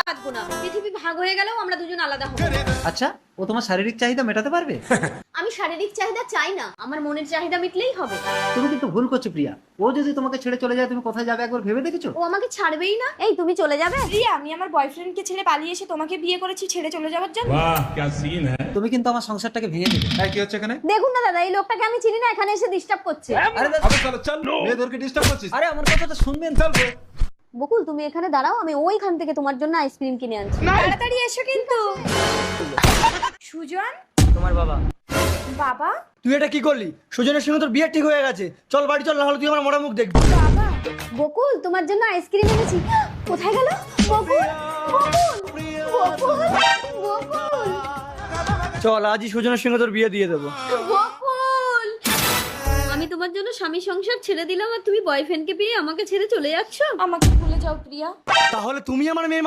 বাঁধবো না, পৃথিবী ভাগ হয়ে গেলেও আমরা দুজন আলাদা হবো। আচ্ছা, ও তোমার শারীরিক চাহিদা মেটাতে পারবে? আমি শারীরিক চাহিদা চাই না, আমার মনের চাহিদা মিটলেই হবে। তুমি কিন্তু ভুল করছো প্রিয়া। ও যদি তোমাকে ছেড়ে চলে যায় তুমি কোথায় যাবে একবার ভেবে দেখেছো? ও আমাকে ছাড়বেই না। এই তুমি চলে যাবে? রিয়া, আমি আমার বয়ফ্রেন্ডকে ছেড়ে পালিয়ে এসে তোমাকে বিয়ে করেছি ছেড়ে চলে যাওয়ার জন্য? वाह क्या सीन है। তুমি কিন্তু আমার সংসারটাকে ভেঙে দেবে। কি হচ্ছে এখানে? দেখুন না দাদা, এই লোকটাকে আমি চিনি না, এখানে এসে ডিস্টার্ব করছে। আরে আবে চল চল, মেয়েদেরকে ডিস্টার্ব করছিস? আরে আমার কথাটা শুনবেন। চল বে। বকুল তুমি এখানে দাঁড়াও, আমি ওইখান থেকে তোমার জন্য আইসক্রিম কিনে আনছি। তাড়াতাড়ি এসো কিন্তু। সুজন, তোমার বাবা। বাবা? তুই এটা কি করলি? সুজনের সঙ্গে তোর বিয়ে ঠিক হয়ে গেছে, চল বাড়ি চল, না হলে তুই আমার মরা মুখ দেখবি। বাবা? বকুল তোমার জন্য আইসক্রিম এনেছি। কোথায় গেল বকুল? বকুল বকুল বকুল চল আজই সুজনের সঙ্গে তোর বিয়ে দিয়ে দেবো। বকুল, আমি তোমার জন্য স্বামী সংসার ছেড়ে দিলাম আর তুমি বয়ফ্রেন্ডকে পেয়ে আমাকে ছেড়ে চলে যাচ্ছ। আমাকে ভুলে যাও প্রিয়া। তাহলে তুমি আমার মেয়ে